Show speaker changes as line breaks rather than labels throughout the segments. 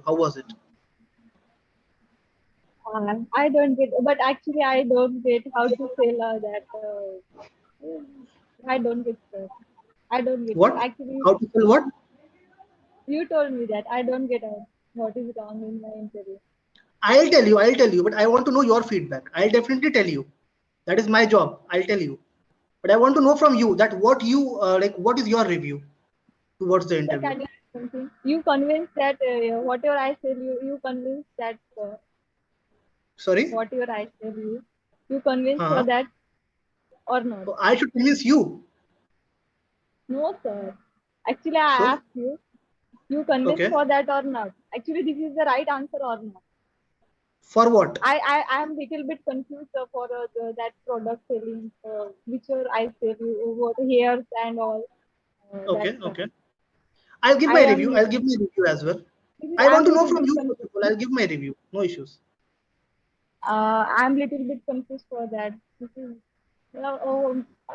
How was it?
I don't get, but actually I don't get how to say that. I don't get that. I don't get it.
What?
Actually,
How to tell what?
you told me that. I don't get what is wrong in my interview.
I'll tell you, but I want to know your feedback. I'll definitely tell you. That is my job. I'll tell you. But I want to know from you that what you like. What is your review towards the
Sir,
interview?
can you ask something? You convinced that whatever I said, you convinced that
Sorry.
whatever I said, you convinced for
Uh-huh.
that or not?
So I should convince you.
No, sir. Actually, I
So
asked you, you convinced
okay.
for that or not? Actually, this is the right answer or not?
For what?
I am little bit confused for that product selling, whichever I sell you, what hairs and all that
Okay.
stuff.
Okay. I'll give
I
my
am
review. I'll give my review as well. I want
I'm
to know
little
from
bit
you first of all.
confused.
I'll give my review. No issues.
I'm little bit confused for that. This is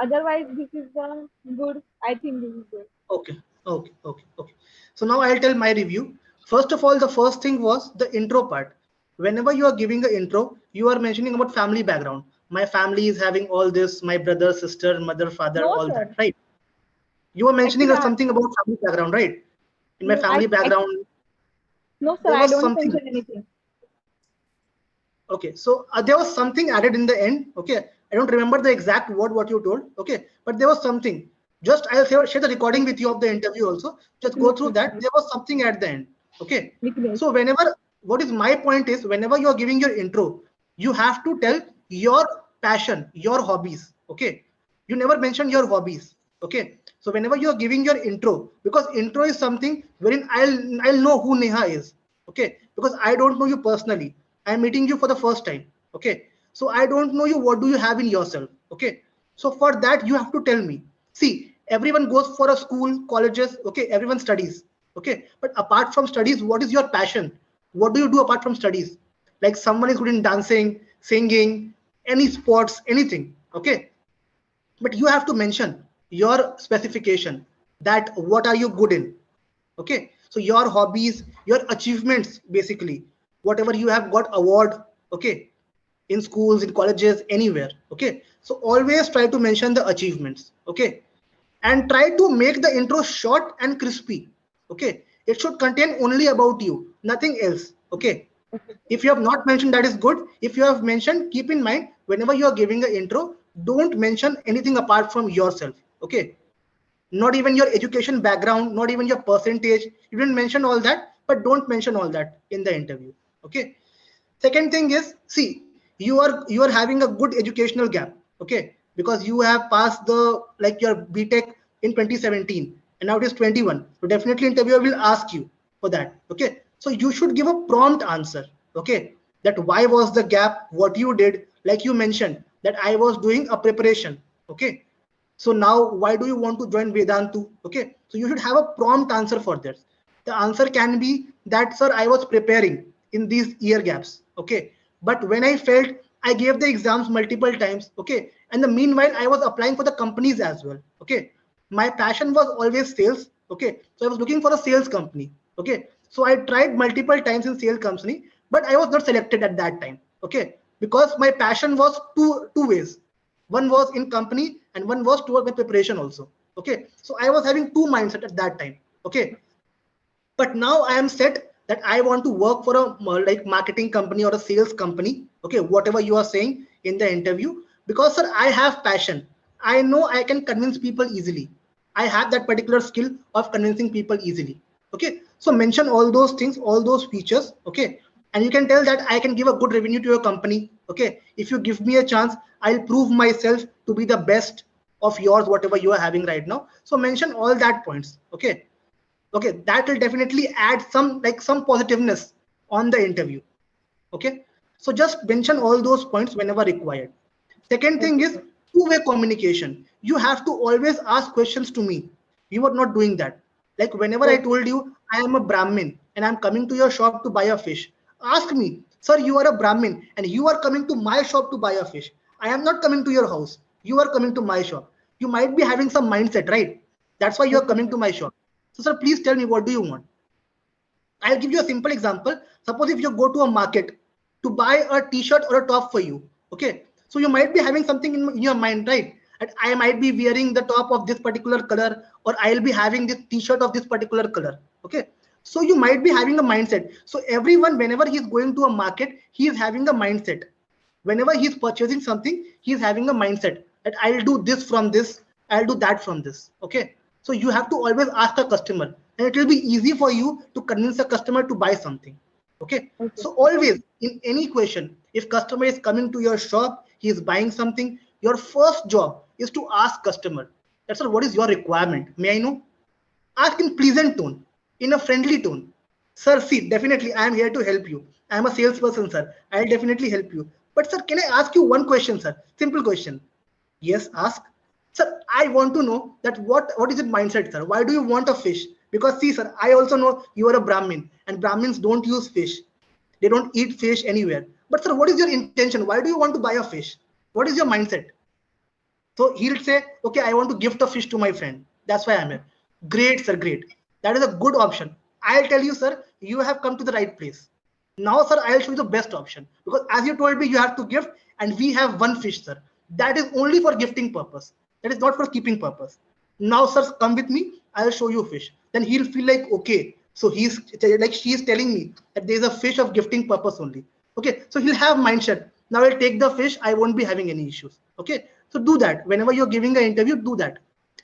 otherwise this is good. I think this is good.
Okay. Okay. Okay. Okay. So now I'll tell my review. First of all, the first thing was the intro part. Whenever you are giving the intro, you are mentioning about family background. My family is having all this, my brother, sister, mother, father,
No,
all that,
sir.
right? You were mentioning
Actually,
something about family background, right? In my family
I
background,
no, sir.
there
I
was
don't
something.
mention anything.
Okay, so there was something added in the end. Okay, I don't remember the exact word what you told. Okay, but there was something. Just I'll share the recording with you of the interview also. Just go through that. There was something at the end. Okay,
Niklesh.
so whenever what is my point is whenever you are giving your intro, you have to tell your passion, your hobbies. Okay, you never mention your hobbies. Okay, so whenever you are giving your intro, because intro is something wherein I'll know who Neha is. Okay, because I don't know you personally. I'm meeting you for the first time. Okay, so I don't know you. What do you have in yourself? Okay, so for that you have to tell me. See, everyone goes for a school, colleges. Okay, everyone studies. Okay, but apart from studies, what is your passion? What do you do apart from studies? Like someone is good in dancing, singing, any sports, anything. Okay, but you have to mention your specification, that what are you good in. Okay, so your hobbies, your achievements, basically whatever you have got award. Okay, in schools, in colleges, anywhere. Okay, so always try to mention the achievements. Okay, and try to make the intro short and crispy. Okay, it should contain only about you, nothing else. Okay, if you have not mentioned, that is good. If you have mentioned, keep in mind whenever you are giving the intro, don't mention anything apart from yourself. Okay, not even your education background, not even your percentage. You didn't mention all that, but don't mention all that in the interview. Okay, second thing is, see, you are having a good educational gap. Okay, because you have passed the like your btech in 2017 and now it is 21, so definitely interviewer will ask you for that. Okay, so you should give a prompt answer. Okay, that why was the gap, what you did, like you mentioned that I was doing a preparation. Okay, so now why do you want to join Vedantu? Okay, so you should have a prompt answer for this. The answer can be that, sir, I was preparing in these year gaps. Okay, but when I felt, I gave the exams multiple times. Okay, and the meanwhile I was applying for the companies as well. Okay, my passion was always sales. Okay, so I was looking for a sales company. Okay, so I tried multiple times in sales company, but I was not selected at that time. Okay, because my passion was two ways. One was in company and one was toward my preparation also. Okay, so I was having two mindset at that time. Okay, but now I am set that I want to work for a like marketing company or a sales company. Okay, whatever you are saying in the interview, because sir, I have passion. I know I can convince people easily. I have that particular skill of convincing people easily. Okay, so mention all those things, all those features. Okay, and you can tell that I can give a good revenue to your company. Okay, if you give me a chance, I'll prove myself to be the best of yours, whatever you are having right now. So mention all that points. Okay, okay, that will definitely add some positiveness on the interview. Okay, so just mention all those points whenever required. Second thing
Okay,
is two-way communication. You have to always ask questions to me. You are not doing that. Like whenever I
okay,
told you I am a Brahmin and I'm coming to your shop to buy a fish, ask me, sir, you are a Brahmin and you are coming to my shop to buy a fish. I am not coming to your house. You are coming to my shop. You might be having some mindset, right? That's why you are
okay,
coming
sir.
to my shop. So, sir, please tell me, what do you want? I'll give you a simple example. Suppose if you go to a market to buy a t-shirt or a top for you, okay? So you might be having something in your mind, right? And I might be wearing the top of this particular color, or I'll be having this t-shirt of this particular color, okay? So you might be having a mindset. So everyone, whenever he's going to a market, he is having a mindset. Whenever he's purchasing something, he's having a mindset that I'll do this from this, I'll do that from this, okay? So you have to always ask a customer, and it will be easy for you to convince a customer to buy something, okay?
Okay.
So always in any question, if customer is coming to your shop, he is buying something, your first job is to ask customer, that's all, what is your requirement, may I know? Ask in pleasant tone, in a friendly tone. Sir, see, definitely I am here to help you. I am a salesperson, sir. I'll definitely help you. But sir, can I ask you one question, sir? Simple question. Yes, ask. Sir, I want to know that what is your mindset, sir? Why do you want a fish? Because see, sir, I also know you are a Brahmin, and Brahmins don't use fish. They don't eat fish anywhere. But sir, what is your intention? Why do you want to buy a fish? What is your mindset? So he'll say, okay, I want to gift a fish to my friend. That's why I'm here. Great, sir, great. That is a good option. I'll tell you, sir, you have come to the right place. Now, sir, I'll show you the best option. Because as you told me, you have to gift, and we have one fish, sir. That is only for gifting purpose. That is not for keeping purpose. Now, sir, come with me. I'll show you fish. Then he'll feel like, okay. So he's like she's telling me that there's a fish of gifting purpose only. Okay. So he'll have mindset. Now I'll take the fish. I won't be having any issues. Okay. So do that whenever you're giving an interview. Do that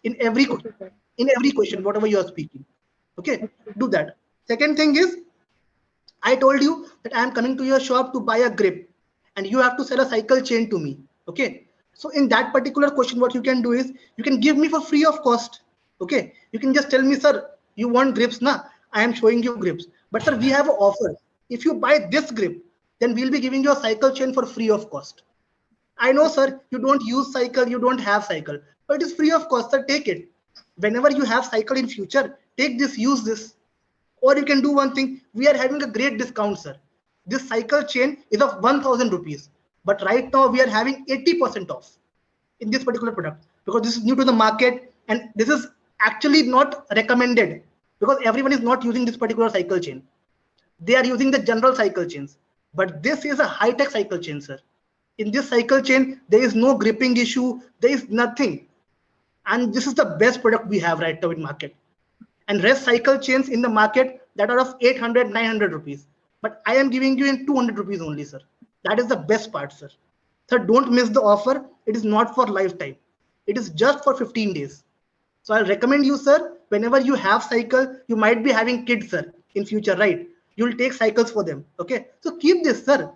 in every
Okay, sir.
question, whatever you are speaking. Okay,
Okay.
do that. Second thing is, I told you that I am coming to your shop to buy a grip, and you have to sell a cycle chain to me. Okay. So in that particular question, what you can do is you can give me for free of cost. Okay. You can just tell me, sir, you want grips, na? I am showing you grips. But sir, we have an offer. If you buy this grip, then we'll be giving you a cycle chain for free of cost. I know, sir, you don't use cycle, you don't have cycle, but it is free of cost, sir. Take it. Whenever you have cycle in future, take this, use this. Or you can do one thing. We are having a great discount, sir. This cycle chain is of 1,000 rupees, but right now we are having 80% off in this particular product because this is new to the market and this is actually not recommended because everyone is not using this particular cycle chain. They are using the general cycle chains, but this is a high-tech cycle chain, sir. In this cycle chain, there is no gripping issue, there is nothing, and this is the best product we have right now in market. And rest cycle chains in the market that are of 800, 900 rupees, but I am giving you in 200 rupees only, sir. That is the best part, sir. Sir, don't miss the offer. It is not for lifetime, it is just for 15 days. So I'll recommend you, sir, whenever you have cycle, you might be having kids, sir, in future, right? You'll take cycles for them. Okay. So keep this, sir.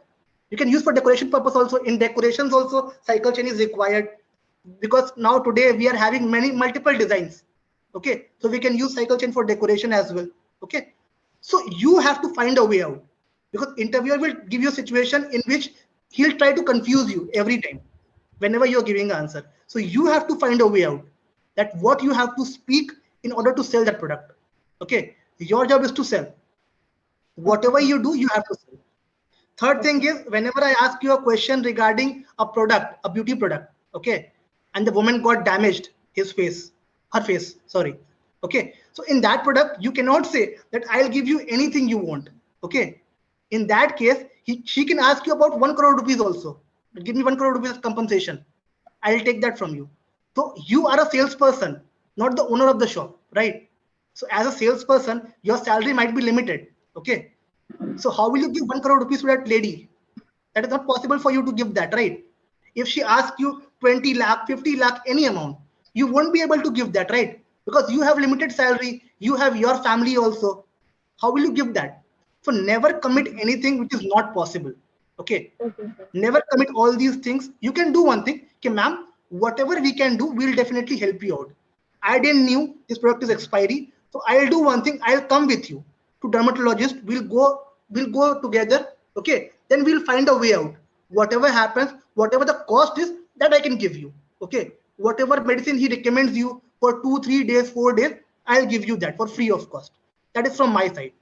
You can use for decoration purpose also. In decorations also, cycle chain is required because now today we are having many multiple designs. Okay. So we can use cycle chain for decoration as well. Okay. So you have to find a way out because interviewer will give you a situation in which he'll try to confuse you every time whenever you're giving an answer. So you have to find a way out that what you have to speak in order to sell that product. Okay. Your job is to sell.
Okay,
Whatever
sir.
you do, you have to sell. Third thing
Okay.
is whenever I ask you a question regarding a product, a beauty product, okay, and the woman got damaged, his face, her face, sorry. Okay. So in that product, you cannot say that I'll give you anything you want. Okay. In that case, she can ask you about 1 crore rupees also. Give me 1 crore rupees compensation. I'll take that from you. So you are a salesperson, not the owner of the shop, right? So as a salesperson, your salary might be limited. Okay. So how will you give 1 crore rupees to that lady? That is not possible for you to give that, right? If she asks you 20 lakh, 50 lakh, any amount, you won't be able to give that, right? Because you have limited salary, you have your family also. How will you give that? So never commit anything which is not possible. Okay.
Okay, sir.
Never commit all these things. You can do one thing. Okay, ma'am, whatever we can do, we'll definitely help you out. I didn't knew this product is expiry. So I'll do one thing. I'll come with you to dermatologist. We'll go together. Okay. Then we'll find a way out. Whatever happens, whatever the cost is, that I can give you. Okay. Whatever medicine he recommends you for 2, 3 days, 4 days, I'll give you that for free of cost. That is from my side.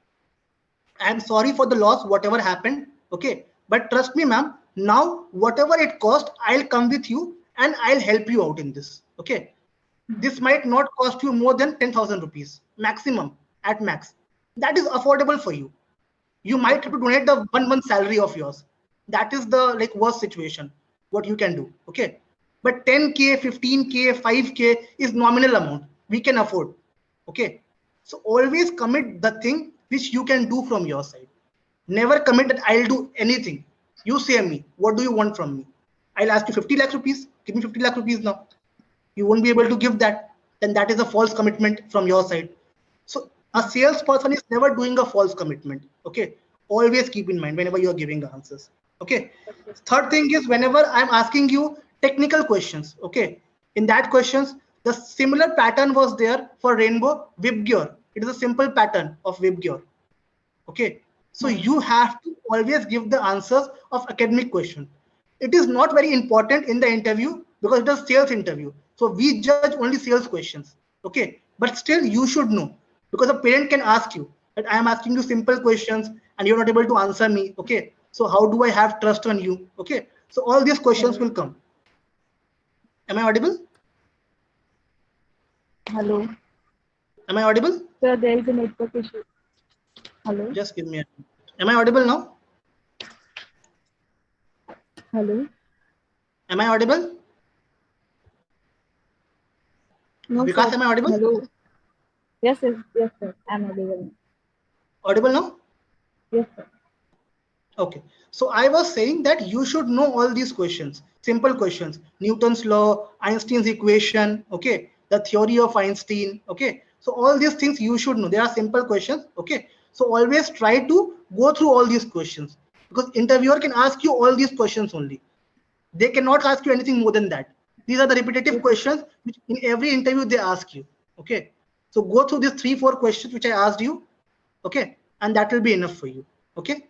I'm sorry for the loss, whatever happened. Okay. But trust me, ma'am, now whatever it cost, I'll come with you and I'll help you out in this. Okay. This might not cost you more than 10,000 rupees, maximum, at max. that is affordable for you. You might have to donate the 1 month salary of yours. That is the like worst situation what you can do. Okay, but 10K, 15K, 5K is nominal amount we can afford. Okay, so always commit the thing which you can do from your side. Never commit that I'll do anything. You say me, what do you want from me? I'll ask you 50 lakh rupees. Give me 50 lakh rupees now. You won't be able to give that. Then that is a false commitment from your side. So a salesperson is never doing a false commitment. Okay. Always keep in mind whenever you are giving answers. Okay. Third thing is whenever I'm asking you technical questions. Okay. In that questions, the similar pattern was there for Rainbow WebGear. It is a simple pattern of WebGear. Okay. So you have to always give the answers of academic question. It is not very important in the interview because it is sales interview. So we judge only sales questions. Okay. But still you should know because a parent can ask you that I am asking you simple questions and you're not able to answer me. Okay. So how do I have trust on you? Okay. So all these questions will come. Am I audible?
Hello.
Am I audible?
Sir, there is a network issue. Hello.
Just give me a minute. Am I audible now?
Hello.
Am I audible?
No,
Vikas,
sir.
am I audible?
Hello. Yes, yes, sir. I'm audible.
Audible now?
Yes, sir.
Okay. So I was saying that you should know all these questions, simple questions, Newton's law, Einstein's equation, okay, the theory of Einstein, okay. So all these things you should know. They are simple questions, okay. So always try to go through all these questions because interviewer can ask you all these questions only. They cannot ask you anything more than that. These are the repetitive questions which in every interview they ask you, okay. So go through these 3-4 questions which I asked you, okay, and that will be enough for you, okay,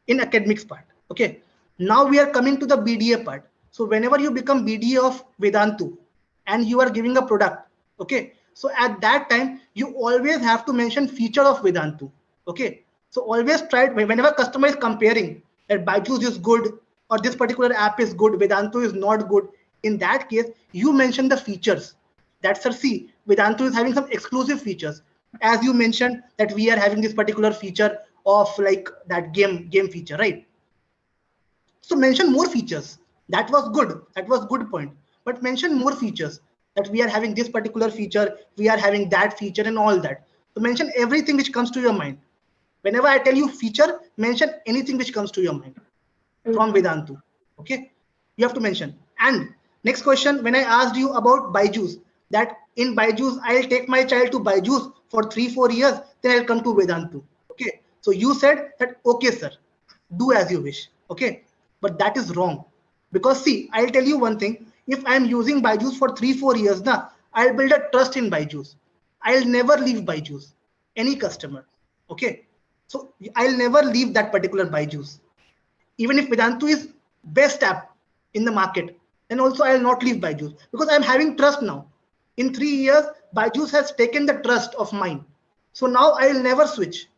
in academics part. Okay, now we are coming to the BDA part. So whenever you become BDA of Vedantu and you are giving a product, okay, so at that time you always have to mention feature of Vedantu. Okay, so always try whenever customer is comparing that Byju's is good or this particular app is good, Vedantu is not good. In that case, you mention the features. That's sir, see, Vedantu is having some exclusive features. As you mentioned that we are having this particular feature of like that game feature, right? So mention more features. That was good. That was good point. But mention more features that we are having this particular feature, we are having that feature and all that. So mention everything which comes to your mind. Whenever I tell you feature, mention anything which comes to your mind from Vedantu. Okay, you have to mention. And next question, when I asked you about Byju's, that in Byju's I'll take my child to Byju's for 3-4 years, then I'll come to Vedantu. Okay, so you said that okay sir, do as you wish. Okay, but that is wrong because see, I'll tell you one thing. If I'm using Byju's for 3-4 years now, I'll build a trust in Byju's. I'll never leave Byju's, any customer. Okay, so I'll never leave that particular Byju's. Even if Vedantu is best app in the market, then also I will not leave Byju's because I'm having trust now. In 3 years, Byju's has taken the trust of mine. So now I will never switch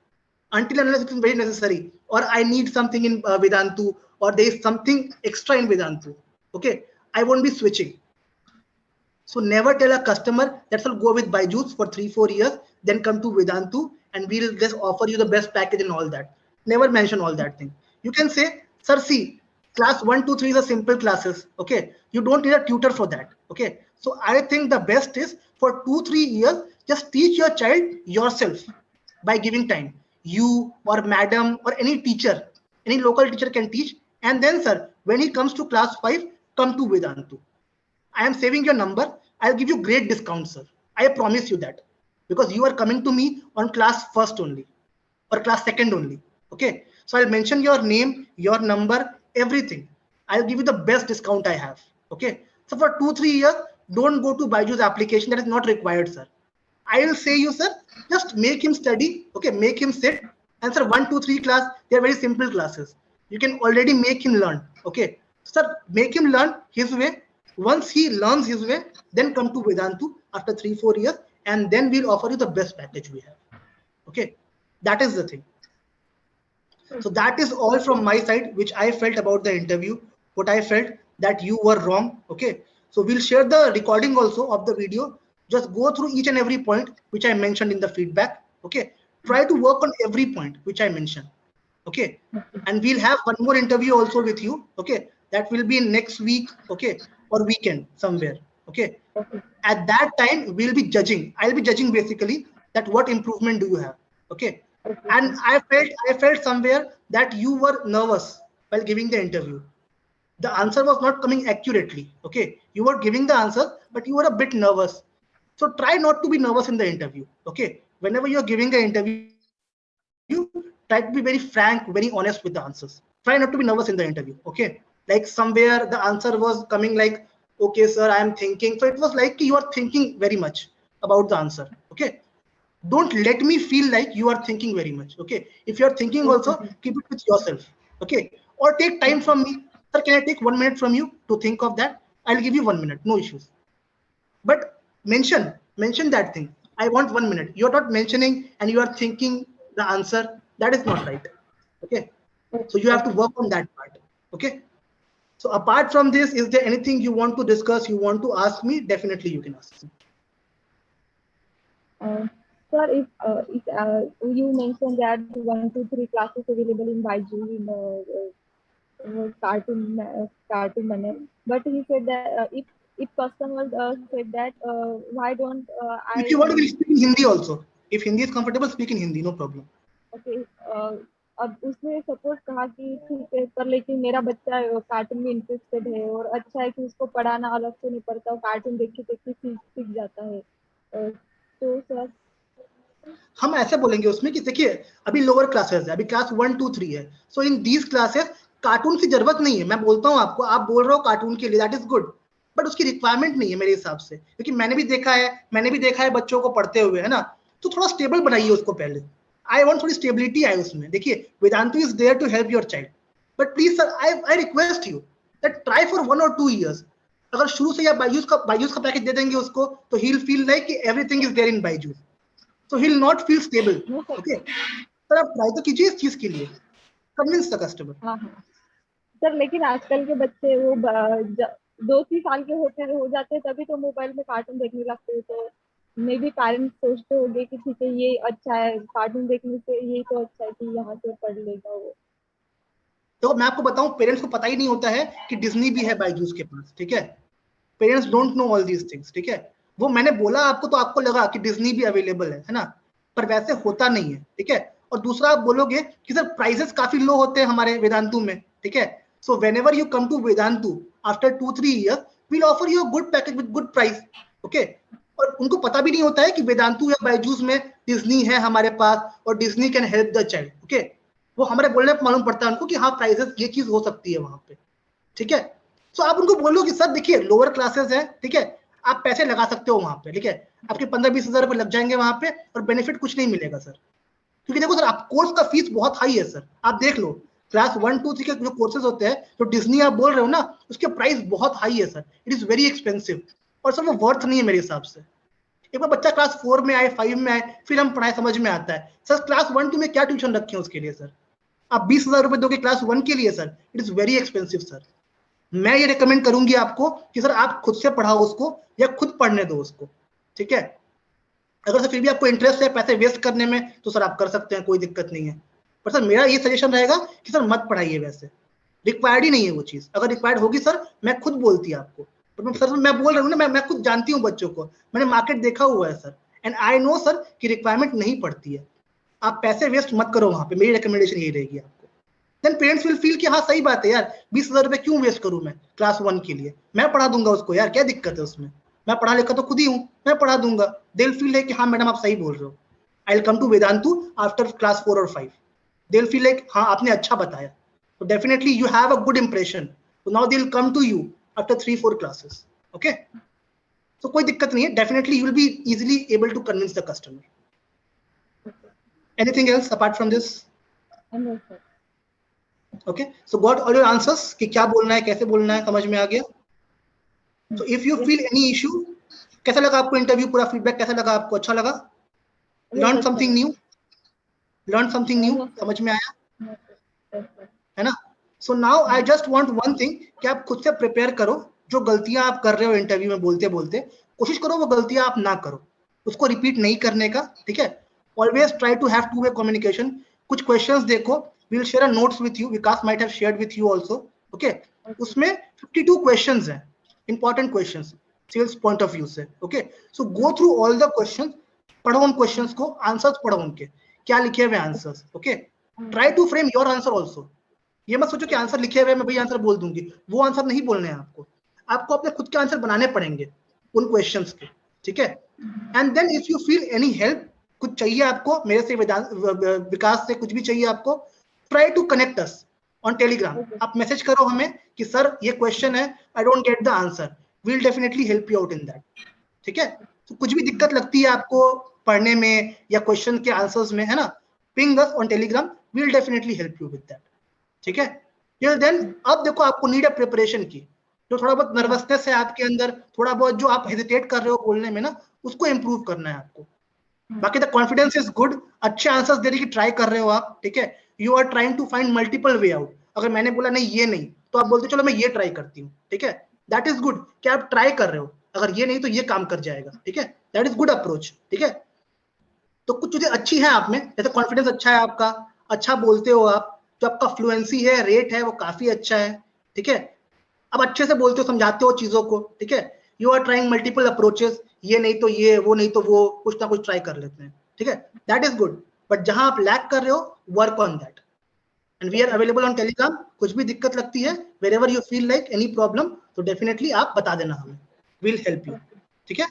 until unless it is very necessary or I need something in Vedantu or there is something extra in Vedantu. Okay, I won't be switching. So never tell a customer that will go with Byju's for 3-4 years, then come to Vedantu and we'll just offer you the best package and all that. Never mention all that thing. You can say, sir, see, class 1, 2, 3 is a simple classes. Okay, you don't need a tutor for that. Okay, so I think the best is for 2-3 years, just teach your child yourself by giving time. You or madam or any teacher, any local teacher can teach. And then, sir, when he comes to class 5, come to Vedantu. I am saving your number. I'll give you great discount, sir. I promise you that because you are coming to me on class first only or class second only. Okay. So I'll mention your name, your number, everything. I'll give you the best discount I have. Okay. So for 2-3 years, don't go to Byju's application. That is not required, sir. I will say you, sir, just make him study. Okay. Make him sit. And sir, 1, 2, 3 class, they are very simple classes. You can already make him learn. Okay. Sir, make him learn his way. Once he learns his way, then come to Vedantu after 3-4 years, and then we'll offer you the best package we have. Okay, that is the thing. So that is all from my side, which I felt about the interview. What I felt that you were wrong. Okay, so we'll share the recording also of the video. Just go through each and every point which I mentioned in the feedback. Okay, Try to work on every point which I mentioned. Okay, and we'll have one more interview also with you. Okay, that will be next week. Okay, or weekend somewhere. Okay,
Okay.
at that time we'll be judging. I'll be judging basically that what improvement do you have. Okay,
Okay,
and
sir.
I felt somewhere that you were nervous while giving the interview. The answer was not coming accurately. Okay, you were giving the answer, but you were a bit nervous. So try not to be nervous in the interview. Okay, whenever you're giving the interview, try to be very frank, very honest with the answers. Try not to be nervous in the interview. Okay, like somewhere the answer was coming like, okay sir, I am thinking. So it was like you are thinking very much about the answer. Okay, don't let me feel like you are thinking very much. Okay, if you are thinking
Okay,
also,
sir.
keep it with yourself. Okay, or take time
Okay.
from me. Sir, can I take 1 minute from you to think of that? I'll give you 1 minute, no issues. But mention that thing. I want 1 minute. You're not mentioning and you are thinking the answer. That is not right. Okay, so you have to
Okay.
work on that part. Okay, so apart from this, is there anything you want to discuss, you want to ask me? Definitely you can ask me.
Uh, Sir, if you mentioned that 1 to 3 classes available in Baiju in cartoon manner, but he said that if customers said that why don't
If
I
you want to speak in Hindi also, if Hindi is comfortable, speak in Hindi, no problem.
Okay अब उसने suppose कहा कि ठीक है पर लेकिन मेरा बच्चा कार्टून में इंटरेस्टेड है और अच्छा है कि उसको पढ़ाना अलग से नहीं पड़ता, कार्टून देख के सीख सीख जाता है। तो सर
हम ऐसे बोलेंगे उसमें कि देखिए, अभी लोअर क्लासेस है, अभी क्लास 1 2 3 है, सो इन दीज क्लासेस कार्टून की जरूरत नहीं है। मैं बोलता हूँ आपको, आप बोल रहे हो कार्टून के लिए, दैट इज गुड, बट उसकी रिक्वायरमेंट नहीं है मेरे हिसाब से, क्योंकि मैंने भी देखा है बच्चों को पढ़ते हुए, है ना। तो थोड़ा स्टेबल बनाइए उसको पहले। आई वांट थोड़ी स्टेबिलिटी आए उसमें। देखिए, Vedantu is there to help your child, but please sir, I request you that try for 1 or 2 years। अगर शुरू से आप बायजूस का पैकेज दे देंगे उसको, तो he will feel like everything is there in Byju's, so he'll not feel stable.
No sir.
Okay, sir आप try तो कीजिए इस चीज के लिए, कन्विंस द कस्टमर।
हाँ हाँ सर, लेकिन आजकल के बच्चे वो 2-3 साल के होते हो जाते हैं तभी तो मोबाइल में कार्टून देखने लगते हैं, तो मे भी पेरेंट्स सोचते होंगे कि ठीक है ये अच्छा है, कार्टून देखने से ये तो अच्छा है कि यहाँ से पढ़ लेगा वो।
तो मैं आपको बताऊं, पेरेंट्स को पता ही नहीं होता है कि डिज्नी भी है बायजूस के पास, ठीक है। Parents don't know all these things, ठीक है। वो मैंने बोला आपको तो आपको लगा कि डिज्नी भी अवेलेबल है ना, पर वैसे होता नहीं है, ठीक है। और दूसरा आप बोलोगे कि सर प्राइसेस काफी लो होते हैं हमारे वेदांतु में, ठीक है। So whenever you come to Vedantu after 2 3 years, we'll offer you a good package with good price, okay। और उनको पता भी नहीं होता है कि वेदांतु या बायजूस में डिज्नी है हमारे पास, और Disney can help the child, okay. वो हमारे बोलने पर मालूम पड़ता है उनको कि हाँ प्राइसेस ये चीज हो सकती है वहां पे, ठीक है। तो आप उनको बोलो कि सर देखिए लोअर क्लासेस है, ठीक है, आप पैसे लगा सकते हो वहां पे, ठीक है। आपके 15-20 हजार रुपए लग जाएंगे वहां पे, और बेनिफिट कुछ नहीं मिलेगा सर। क्योंकि देखो सर, आप कोर्स का फीस बहुत हाई है सर, आप देख लो। क्लास 1 2 3 के जो कोर्सेज होते हैं, जो डिज्नी आप बोल रहे हो ना, उसके प्राइस बहुत हाई है sir, it is very expensive. और सर वो वर्थ नहीं है मेरे हिसाब से। एक बार बच्चा क्लास 4 में आए, 5 में आए, फिर हम पढ़ाए समझ में आता है। सर क्लास 1 2 में क्या ट्यूशन रखे हैं उसके लिए सर? आप 20 हजार रुपए दोगे क्लास 1 के लिए sir? It is very expensive sir. मैं ये रिकमेंड करूंगी आपको कि सर आप खुद से पढ़ाओ उसको, या खुद पढ़ने दो उसको, ठीक है। अगर सर फिर भी आपको इंटरेस्ट है पैसे वेस्ट करने में, तो सर आप कर सकते हैं, कोई दिक्कत नहीं है। पर सर मेरा ये सजेशन रहेगा कि सर मत पढ़ाइए, वैसे रिक्वायर्ड ही नहीं है वो चीज। अगर रिक्वायर्ड होगी सर, मैं खुद बोलती आपको। पर सर मैं बोल रहा हूँ ना, मैं खुद जानती हूँ बच्चों को, मैंने मार्केट देखा हुआ है sir, and I know sir कि रिक्वायरमेंट नहीं पड़ती है। आप पैसे वेस्ट मत करो वहां पे, मेरी रिकमेंडेशन यही रहेगी आपको। देन पेरेंट्स विल फील कि हाँ सही बात है यार, 20 हजार रुपए क्यों वेस्ट करूं मैं क्लास 1 के लिए, मैं पढ़ा दूंगा उसको यार, क्या दिक्कत है उसमें, मैं पढ़ा लिखा तो खुद ही हूँ, मैं पढ़ा दूंगा। दे विल फील लाइक कि हाँ मैडम आप सही बोल रहे हो, I will come to Vedantu after class 4 और 5। दे विल फील लाइक हाँ आपने अच्छा बताया, तो definitely you have a good impression, तो now they will come to you after 3 4 classes, okay. तो कोई दिक्कत नहीं है, definitely you will be easily able to convince the customer. Anything else apart from this?
No sir.
Okay, so got all your answers कि क्या बोलना है, कैसे बोलना है, समझ में आ गया? So if you
yes
feel any issue, कैसा लगा आपको इंटरव्यू, पूरा फीडबैक कैसा लगा आपको? अच्छा लगा?
यस
लर्न
अच्छा
something new? Learn something new?
No sir.
समझ में आया?
No sir. Yes sir.
है ना? So now I just want one thing कि आप खुद से प्रिपेयर करो। जो गलतियां आप कर रहे हो इंटरव्यू में बोलते बोलते, कोशिश करो वो गलतियां आप ना करो, उसको रिपीट नहीं करने का, ठीक है। Always try to have two way communication. कुछ क्वेश्चंस देखो, we'll share a notes with you, Vikas might have shared with you also. okay, उसमें 52 questions हैं, important questions sales point of view से. okay, so go through all the questions, पढ़ो उन questions को, answers पढ़ो उनके क्या लिखे हुए answers. okay, try to frame your answer also. ये मत सोचो कि आंसर लिखे हुए मैं वही आंसर बोल दूंगी, वो आंसर नहीं बोलने हैं आपको. आपको अपने खुद के आंसर बनाने पड़ेंगे उन क्वेश्चंस के. ठीक है. And then if you feel any help, कुछ चाहिए आपको मेरे से, विकास से कुछ भी चाहिए आपको, try to connect us on Telegram. आप मैसेज करो हमें कि सर ये क्वेश्चन है, I don't get the answer, we will definitely help you out in that. ठीक है. तो कुछ भी दिक्कत लगती है आपको पढ़ने में या क्वेश्चन के आंसर्स में, है ना, ping us on Telegram, we will definitely help you with that. ठीक है. टिल देन अब देखो आपको नीड है प्रिपरेशन की. जो थोड़ा बहुत नर्वसनेस है आपके अंदर, थोड़ा बहुत जो आप हेजिटेट कर रहे हो बोलने में ना, उसको इंप्रूव करना है आपको. बाकी द कॉन्फिडेंस इज गुड, अच्छे आंसर्स देने की ट्राई कर रहे हो आप. ठीक है. You are trying to find multiple way out. अगर मैंने बोला नहीं ये नहीं, तो आप बोलते चलो मैं ये ट्राई करती हूँ. ठीक है. दैट इज गुड कि आप ट्राई कर रहे हो, अगर ये नहीं तो ये काम कर जाएगा. ठीक है. That is good approach. ठीक है. तो कुछ चीजें अच्छी है आप में, जैसे कॉन्फिडेंस अच्छा है आपका, अच्छा बोलते हो आप, जो आपका फ्लुएंसी है, रेट है, वो काफी अच्छा है. ठीक है. अब अच्छे से बोलते हो, समझाते हो चीजों को. ठीक है. You are trying multiple approaches, ये नहीं तो ये, वो नहीं तो वो, कुछ ना कुछ ट्राई कर लेते हैं. ठीक है. That is good. बट जहां आप लैक कर रहे हो, work on that. And we are available on Telegram. कुछ भी दिक्कत लगती है, wherever you feel like any problem, तो डेफिनेटली आप बता देना हमें, विल हेल्प यू. ठीक है.